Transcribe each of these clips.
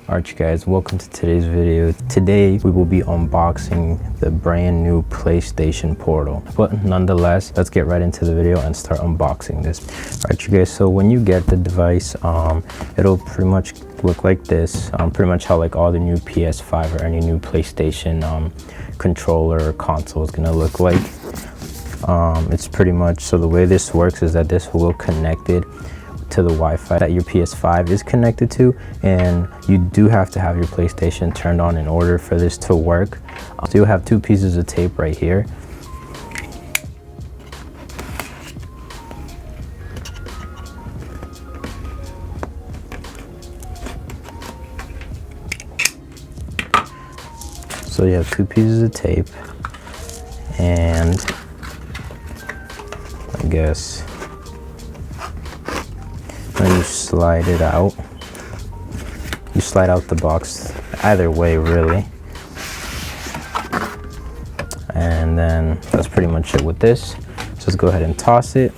Alright you guys, welcome to today's video. Today we will be unboxing the brand new PlayStation Portal. But nonetheless, let's get right into the video and start unboxing this. Alright you guys, so when you get the device, it'll pretty much look like this. Pretty much how like all the new PS5 or any new PlayStation controller or console is gonna look like. It's pretty much, so the way this works is that this will connect it to the Wi-Fi that your PS5 is connected to, and you do have to have your PlayStation turned on in order for this to work. So you'll have two pieces of tape right here. So you have two pieces of tape, and I guess when you slide it out, you slide out the box either way really, and then that's pretty much it with this. So let's go ahead and toss it.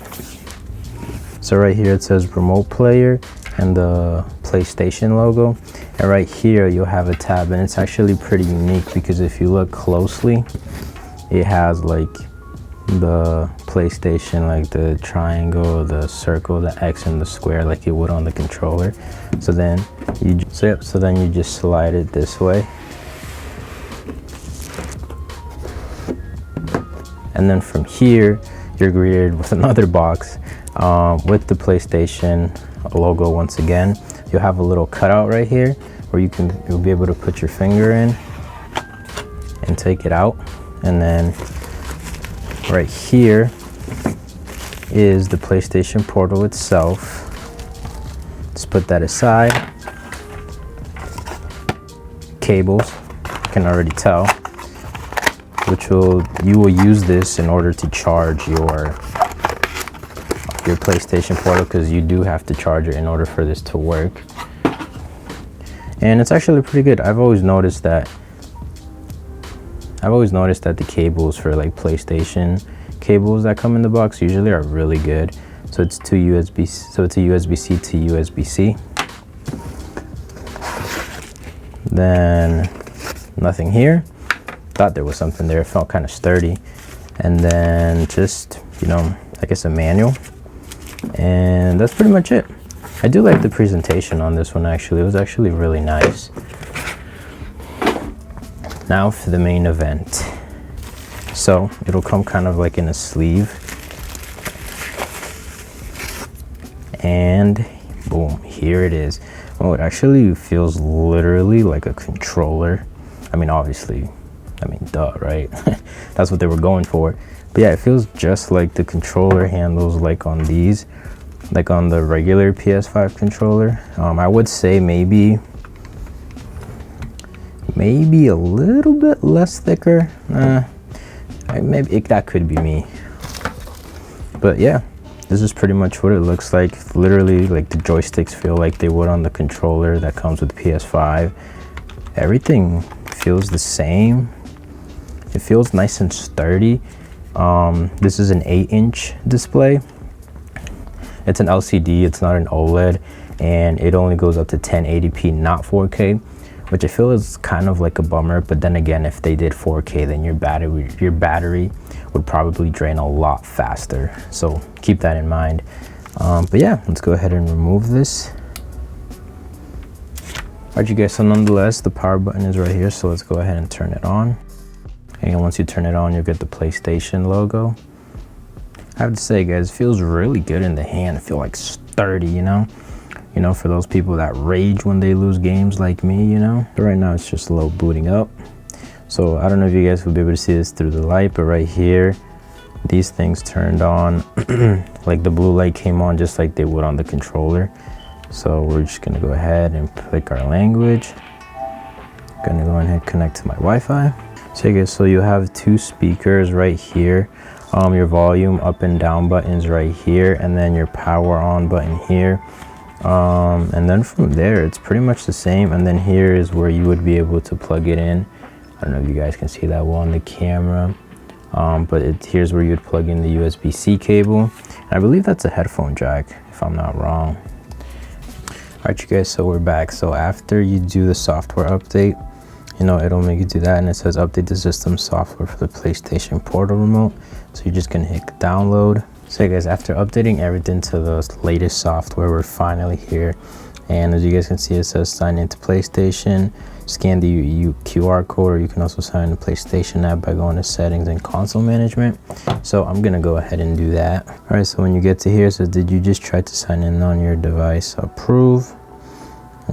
So right here it says remote player and the PlayStation logo, and right here you'll have a tab, and it's actually pretty unique because if you look closely, it has like the PlayStation, like the triangle, the circle, the X, and the square like it would on the controller. So then you just slide it this way, and then from here you're greeted with another box with the PlayStation logo. Once again, you'll have a little cutout right here where you'll be able to put your finger in and take it out, and then right here is the PlayStation Portal itself. Let's put that aside. Cables, you can already tell, you will use this in order to charge your PlayStation Portal, because you do have to charge it in order for this to work. And it's actually pretty good. I've always noticed that the cables for like PlayStation cables that come in the box usually are really good. So it's a USB-C to USB-C. Then nothing here. Thought there was something there. It felt kind of sturdy. And then just, I guess a manual. And that's pretty much it. I do like the presentation on this one actually. It was actually really nice. Now for the main event. So it'll come kind of like in a sleeve, and boom, here it is. Oh, it actually feels literally like a controller. I mean, obviously, duh, right? That's what they were going for. But yeah, it feels just like the controller handles like on these, like on the regular PS5 controller. I would say maybe a little bit less thicker. Maybe that could be me. But yeah, this is pretty much what it looks like. Literally, like the joysticks feel like they would on the controller that comes with PS5. Everything feels the same. It feels nice and sturdy. This is an 8-inch display. It's an LCD, it's not an OLED, and it only goes up to 1080p, not 4K. Which I feel is kind of like a bummer, but then again, if they did 4K, then your battery would probably drain a lot faster. So keep that in mind. But yeah, let's go ahead and remove this. Alright you guys, so nonetheless, the power button is right here, so let's go ahead and turn it on. And once you turn it on, you'll get the PlayStation logo. I have to say guys, it feels really good in the hand. I feel like sturdy, for those people that rage when they lose games like me, But right now it's just low booting up. So I don't know if you guys will be able to see this through the light, but right here, these things turned on, like the blue light came on just like they would on the controller. So we're just gonna go ahead and pick our language. Gonna go ahead and connect to my Wi-Fi. So guys, so you have two speakers right here. Your volume up and down buttons right here, and then your power on button here. And then from there it's pretty much the same, and then here is where you would be able to plug it in. I don't know if you guys can see that well on the camera, but here's where you'd plug in the USB-C cable. And I believe that's a headphone jack if I'm not wrong. Alright, you guys, so we're back. So after you do the software update, you know, it'll make you do that, and it says update the system software for the PlayStation Portal remote. So you're just gonna hit download. So yeah, guys, after updating everything to the latest software, we're finally here. And as you guys can see, it says sign into PlayStation, scan the QR code, or you can also sign in the PlayStation app by going to settings and console management. So I'm gonna go ahead and do that. All right, so when you get to here, it says, did you just try to sign in on your device? Approve.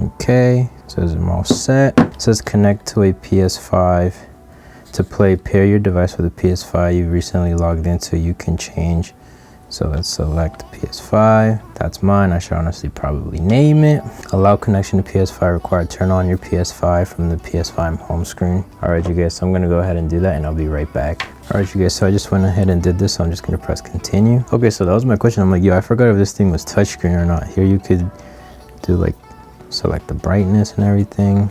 Okay, it says I'm all set. It says connect to a PS5 to play. Pair your device with a PS5 you've recently logged into. You can change. So let's select PS5. That's mine. I should honestly probably name it. Allow connection to PS5 required. Turn on your PS5 from the PS5 home screen. All right, you guys, so I'm gonna go ahead and do that, and I'll be right back. All right, you guys, so I just went ahead and did this, so I'm just gonna press continue. Okay, so that was my question. I'm like, yo, I forgot if this thing was touchscreen or not. Here you could do like, select the brightness and everything.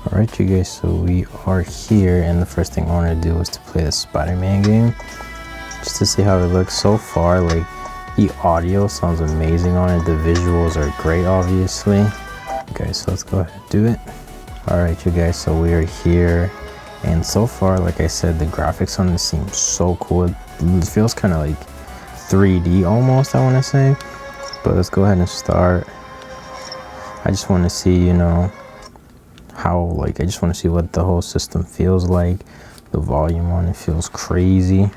Alright, you guys, so we are here, and the first thing I want to do is to play the Spider-Man game, just to see how it looks. So far, like, the audio sounds amazing on it, the visuals are great, obviously. Okay, so let's go ahead and do it. Alright, you guys, so we are here, and so far, like I said, the graphics on this seem so cool. It feels kind of like 3D almost, I want to say. But let's go ahead and start. I just want to see, you know, how, like, I just want to see what the whole system feels like. The volume on it feels crazy.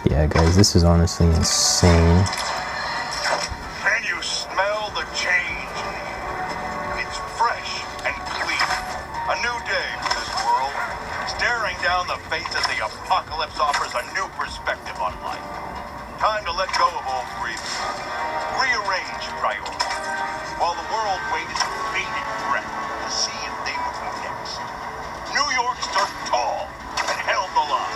Yeah, guys, this is honestly insane. Can you smell the change? It's fresh and clean. A new day for this world. Staring down the face of the apocalypse offers a new perspective on life. Time to let go of old griefs. Rearrange priorities. While the world waited with bated breath to see if they would be next. New York stood tall and held the line.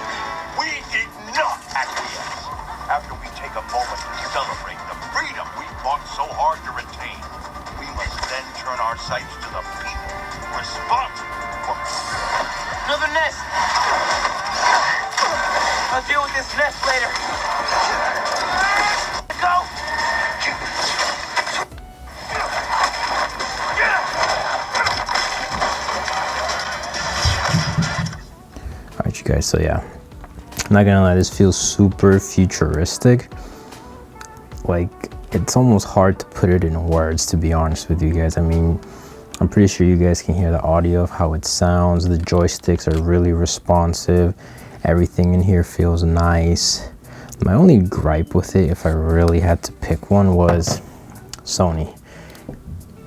We did not acquiesce. After we take a moment to celebrate the freedom we fought so hard to retain, we must then turn our sights to the people responsible for another nest. I'll deal with this nest later. Go. Alright, you guys, so yeah, I'm not gonna lie, this feels super futuristic. Like, it's almost hard to put it in words, to be honest with you guys. I mean, I'm pretty sure you guys can hear the audio of how it sounds. The joysticks are really responsive. Everything in here feels nice. My only gripe with it, if I really had to pick one, was Sony.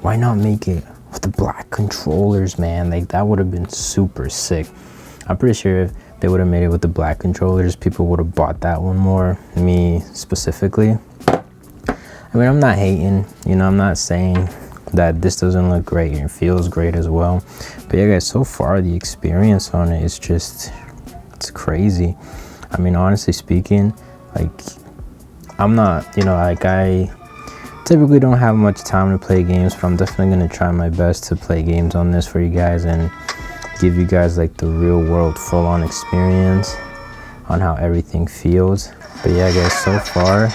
Why not make it with the black controllers, man? Like, that would have been super sick. I'm pretty sure if they would have made it with the black controllers, people would have bought that one more, me specifically. I mean, I'm not hating, you know, I'm not saying that this doesn't look great and it feels great as well. But yeah, guys, so far the experience on it is just, it's crazy. I mean, honestly speaking, like, I'm not, you know, like, I typically don't have much time to play games, but I'm definitely going to try my best to play games on this for you guys and give you guys like the real world full-on experience on how everything feels. But yeah, guys, so far,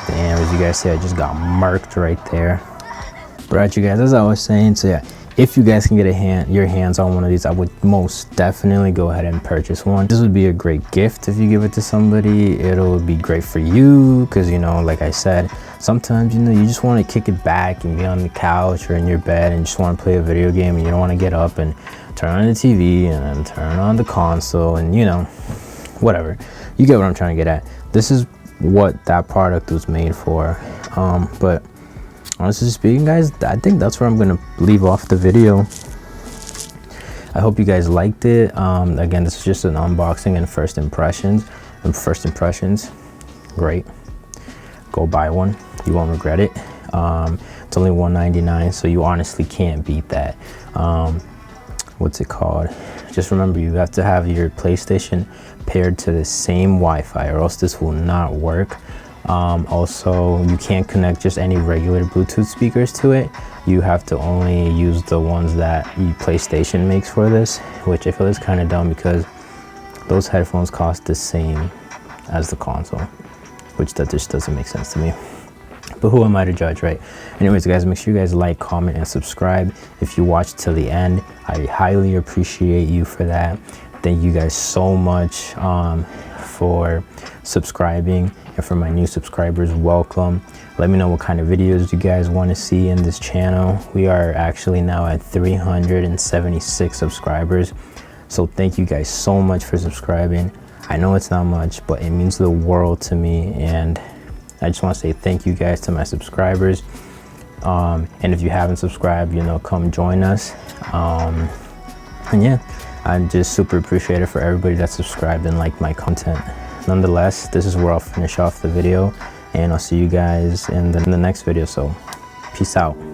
damn, as you guys see, I just got murked right there. But right, you guys, as I was saying, so yeah, if you guys can get your hands on one of these, I would most definitely go ahead and purchase one. This would be a great gift if you give it to somebody. It'll be great for you because, you know, like I said, sometimes, you know, you just want to kick it back and be on the couch or in your bed and just want to play a video game, and you don't want to get up and turn on the TV and then turn on the console and, you know, whatever. You get what I'm trying to get at. This is what that product was made for. But honestly speaking, guys, I think that's where I'm gonna leave off the video. I hope you guys liked it. Again, this is just an unboxing and first impressions. Great, go buy one, you won't regret it. It's only $199, so you honestly can't beat that. What's it called? Just remember, you have to have your PlayStation paired to the same Wi-Fi, or else this will not work. Also, you can't connect just any regular Bluetooth speakers to it. You have to only use the ones that PlayStation makes for this, which I feel is kind of dumb because those headphones cost the same as the console, which that just doesn't make sense to me. But who am I to judge, right? Anyways, guys, make sure you guys like, comment, and subscribe. If you watched till the end, I highly appreciate you for that. Thank you guys so much for subscribing, and for my new subscribers, welcome. Let me know what kind of videos you guys want to see in this channel. We are actually now at 376 subscribers, so thank you guys so much for subscribing. I know it's not much, but it means the world to me, and I just want to say thank you guys to my subscribers. And if you haven't subscribed, you know, come join us. And yeah, I'm just super appreciative for everybody that subscribed and liked my content. Nonetheless, this is where I'll finish off the video, and I'll see you guys in the next video. So peace out.